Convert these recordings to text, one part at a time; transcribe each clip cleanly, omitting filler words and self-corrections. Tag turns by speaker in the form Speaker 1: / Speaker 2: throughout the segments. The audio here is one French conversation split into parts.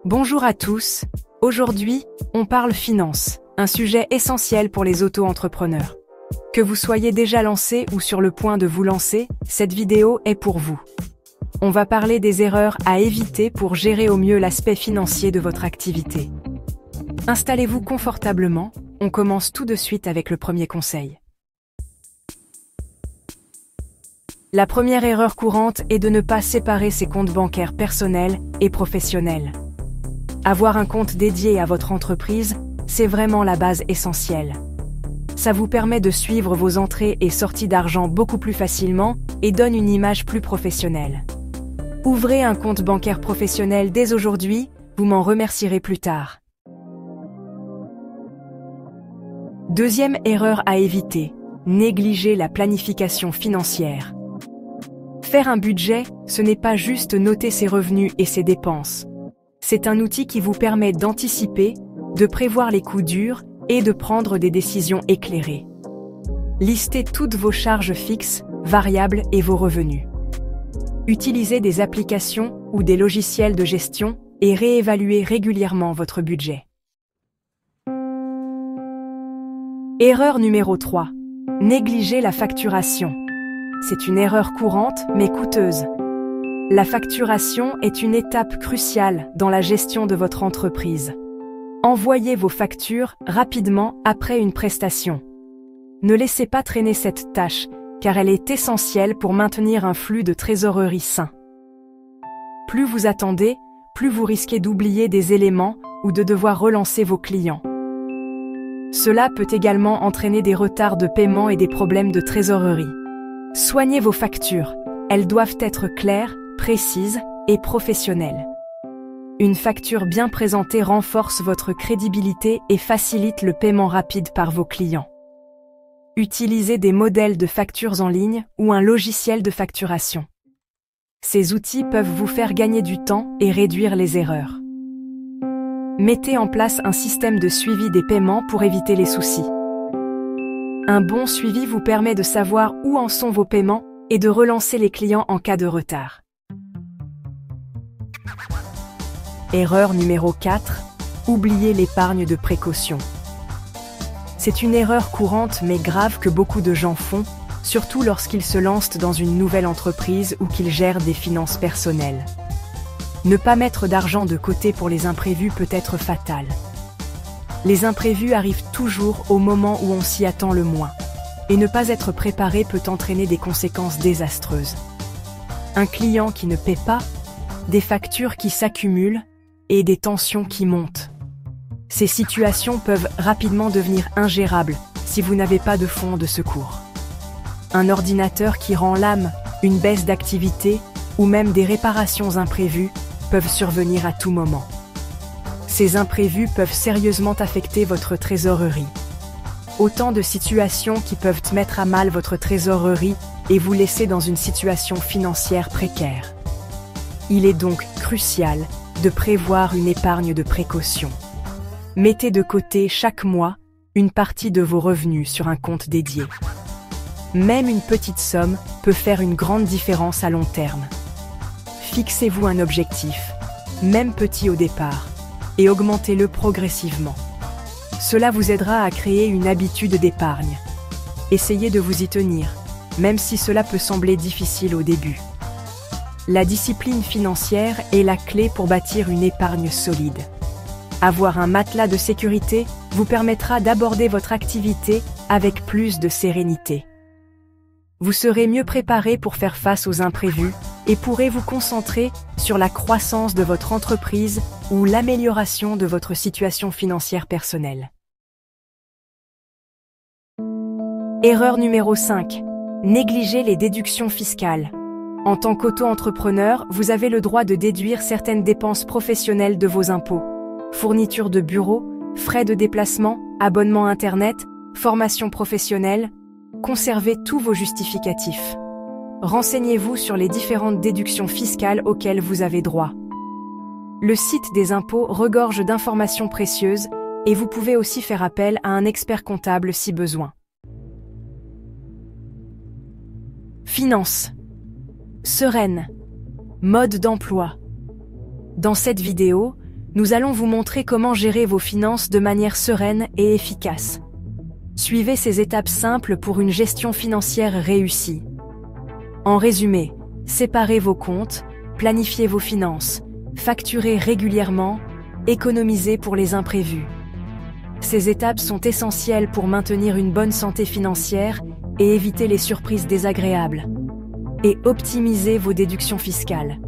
Speaker 1: Bonjour à tous, aujourd'hui, on parle finance, un sujet essentiel pour les auto-entrepreneurs. Que vous soyez déjà lancé ou sur le point de vous lancer, cette vidéo est pour vous. On va parler des erreurs à éviter pour gérer au mieux l'aspect financier de votre activité. Installez-vous confortablement, on commence tout de suite avec le premier conseil. La première erreur courante est de ne pas séparer ses comptes bancaires personnels et professionnels. Avoir un compte dédié à votre entreprise, c'est vraiment la base essentielle. Ça vous permet de suivre vos entrées et sorties d'argent beaucoup plus facilement et donne une image plus professionnelle. Ouvrez un compte bancaire professionnel dès aujourd'hui, vous m'en remercierez plus tard. Deuxième erreur à éviter, négliger la planification financière. Faire un budget, ce n'est pas juste noter ses revenus et ses dépenses. C'est un outil qui vous permet d'anticiper, de prévoir les coups durs et de prendre des décisions éclairées. Listez toutes vos charges fixes, variables et vos revenus. Utilisez des applications ou des logiciels de gestion et réévaluez régulièrement votre budget. Erreur numéro 3. Négliger la facturation. C'est une erreur courante mais coûteuse. La facturation est une étape cruciale dans la gestion de votre entreprise. Envoyez vos factures rapidement après une prestation. Ne laissez pas traîner cette tâche, car elle est essentielle pour maintenir un flux de trésorerie sain. Plus vous attendez, plus vous risquez d'oublier des éléments ou de devoir relancer vos clients. Cela peut également entraîner des retards de paiement et des problèmes de trésorerie. Soignez vos factures, elles doivent être claires, précises et professionnelles. Une facture bien présentée renforce votre crédibilité et facilite le paiement rapide par vos clients. Utilisez des modèles de factures en ligne ou un logiciel de facturation. Ces outils peuvent vous faire gagner du temps et réduire les erreurs. Mettez en place un système de suivi des paiements pour éviter les soucis. Un bon suivi vous permet de savoir où en sont vos paiements et de relancer les clients en cas de retard. Erreur numéro 4. Oubliez l'épargne de précaution. C'est une erreur courante mais grave que beaucoup de gens font, surtout lorsqu'ils se lancent dans une nouvelle entreprise ou qu'ils gèrent des finances personnelles. Ne pas mettre d'argent de côté pour les imprévus peut être fatal. Les imprévus arrivent toujours au moment où on s'y attend le moins. Et ne pas être préparé peut entraîner des conséquences désastreuses. Un client qui ne paie pas, des factures qui s'accumulent et des tensions qui montent. Ces situations peuvent rapidement devenir ingérables si vous n'avez pas de fonds de secours. Un ordinateur qui rend l'âme, une baisse d'activité ou même des réparations imprévues peuvent survenir à tout moment. Ces imprévus peuvent sérieusement affecter votre trésorerie. Autant de situations qui peuvent mettre à mal votre trésorerie et vous laisser dans une situation financière précaire. Il est donc crucial de prévoir une épargne de précaution. Mettez de côté chaque mois une partie de vos revenus sur un compte dédié. Même une petite somme peut faire une grande différence à long terme. Fixez-vous un objectif, même petit au départ, et augmentez-le progressivement. Cela vous aidera à créer une habitude d'épargne. Essayez de vous y tenir, même si cela peut sembler difficile au début. La discipline financière est la clé pour bâtir une épargne solide. Avoir un matelas de sécurité vous permettra d'aborder votre activité avec plus de sérénité. Vous serez mieux préparé pour faire face aux imprévus et pourrez vous concentrer sur la croissance de votre entreprise ou l'amélioration de votre situation financière personnelle. Erreur numéro 5. Négliger les déductions fiscales. En tant qu'auto-entrepreneur, vous avez le droit de déduire certaines dépenses professionnelles de vos impôts. Fourniture de bureau, frais de déplacement, abonnement Internet, formation professionnelle. Conservez tous vos justificatifs. Renseignez-vous sur les différentes déductions fiscales auxquelles vous avez droit. Le site des impôts regorge d'informations précieuses et vous pouvez aussi faire appel à un expert comptable si besoin. Finances. Sereine. Mode d'emploi. Dans cette vidéo, Nous allons vous montrer comment gérer vos finances de manière sereine et efficace. Suivez ces étapes simples pour une gestion financière réussie. En résumé, séparez vos comptes, planifiez vos finances, facturez régulièrement, économisez pour les imprévus. Ces étapes sont essentielles pour maintenir une bonne santé financière et éviter les surprises désagréables. Et optimisez vos déductions fiscales.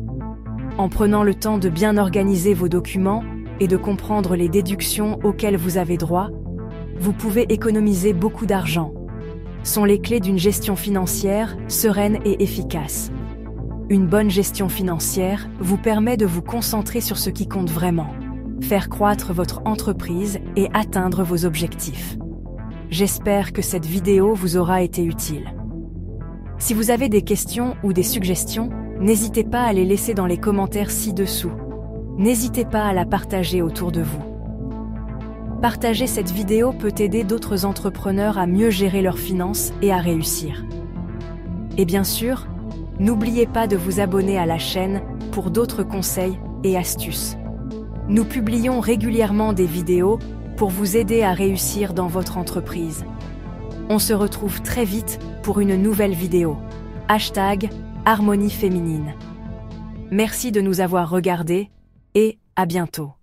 Speaker 1: En prenant le temps de bien organiser vos documents et de comprendre les déductions auxquelles vous avez droit, vous pouvez économiser beaucoup d'argent. Sont les clés d'une gestion financière sereine et efficace. Une bonne gestion financière vous permet de vous concentrer sur ce qui compte vraiment, faire croître votre entreprise et atteindre vos objectifs. J'espère que cette vidéo vous aura été utile. Si vous avez des questions ou des suggestions, n'hésitez pas à les laisser dans les commentaires ci-dessous. N'hésitez pas à la partager autour de vous. Partager cette vidéo peut aider d'autres entrepreneurs à mieux gérer leurs finances et à réussir. Et bien sûr, n'oubliez pas de vous abonner à la chaîne pour d'autres conseils et astuces. Nous publions régulièrement des vidéos pour vous aider à réussir dans votre entreprise. On se retrouve très vite pour une nouvelle vidéo. #Harmonie féminine. Merci de nous avoir regardés et à bientôt.